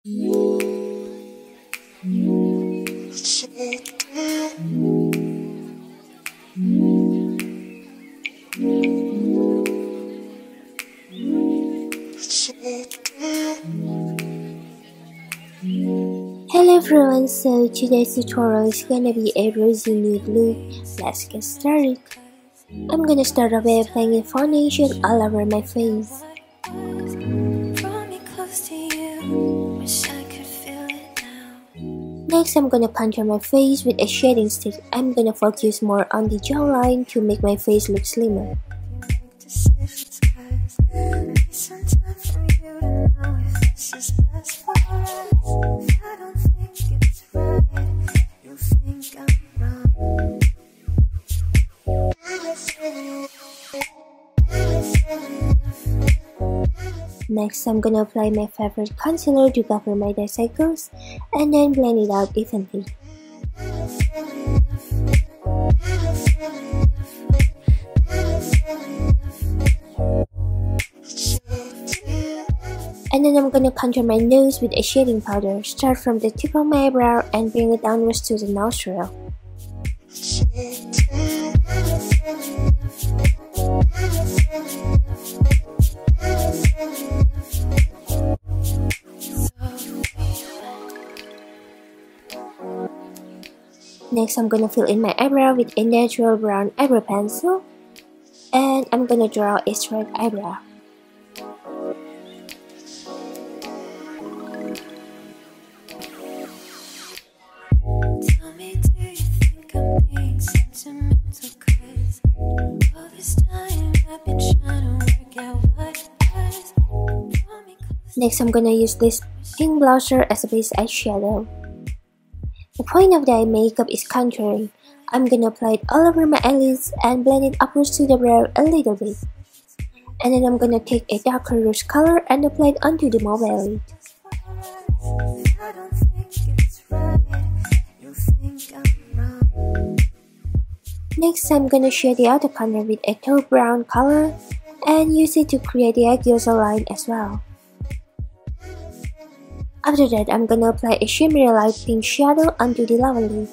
Hello everyone, so today's tutorial is gonna be a rosy nude look. Let's get started. I'm gonna start off by applying a foundation all over my face. Next, I'm gonna contour my face with a shading stick. I'm gonna focus more on the jawline to make my face look slimmer. Next, I'm gonna apply my favorite concealer to cover my dark circles and then blend it out evenly. And then I'm gonna contour my nose with a shading powder. Start from the tip of my eyebrow and bring it downwards to the nostril. Next, I'm gonna fill in my eyebrow with a natural brown eyebrow pencil, and I'm gonna draw a straight eyebrow. Next, I'm gonna use this pink blusher as a base eyeshadow. The point of the eye makeup is contouring. I'm gonna apply it all over my eyelids and blend it upwards to the brow a little bit. And then I'm gonna take a darker rose color and apply it onto the mobile eyelid. Next, I'm gonna shade the outer corner with a taupe brown color and use it to create the eye gyoza line as well. After that, I'm gonna apply a shimmery light pink shadow onto the lower lid.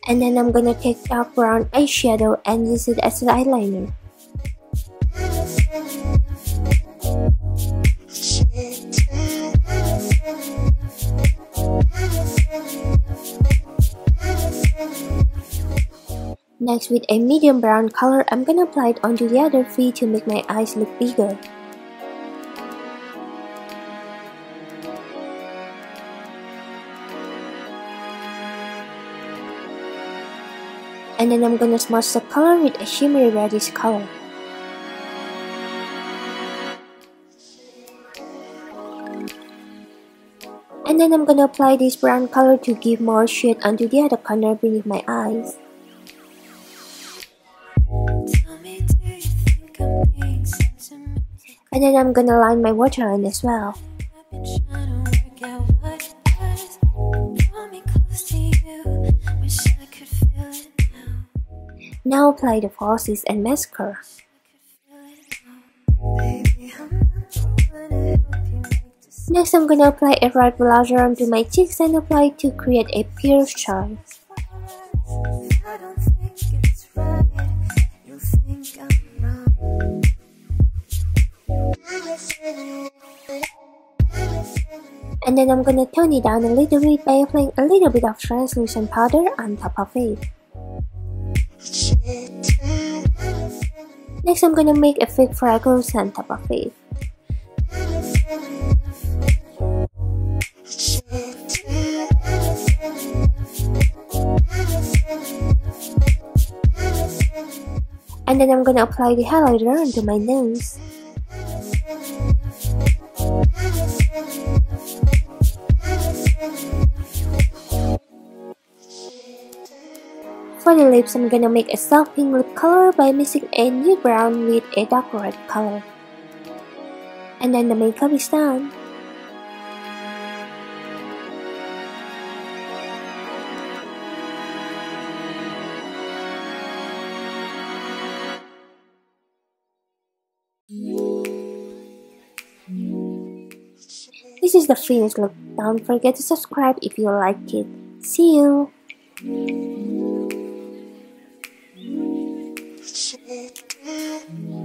And then I'm gonna take dark brown eyeshadow and use it as an eyeliner. Next, with a medium brown color, I'm gonna apply it onto the other feet to make my eyes look bigger. And then I'm gonna smudge the color with a shimmery reddish color. And then I'm gonna apply this brown color to give more shade onto the other corner beneath my eyes. And then I'm gonna line my waterline as well. Now apply the falsies and mascara. Next, I'm gonna apply a red blusher onto my cheeks and apply it to create a pierced shine. And then I'm gonna tone it down a little bit by applying a little bit of translucent powder on top of it. Next, I'm gonna make a fake freckles on top of it. And then I'm gonna apply the highlighter onto my nose. For the lips, I'm gonna make a soft pink lip color by mixing a nude brown with a dark red color. And then the makeup is done. This is the finished look. Don't forget to subscribe if you like it. See you! So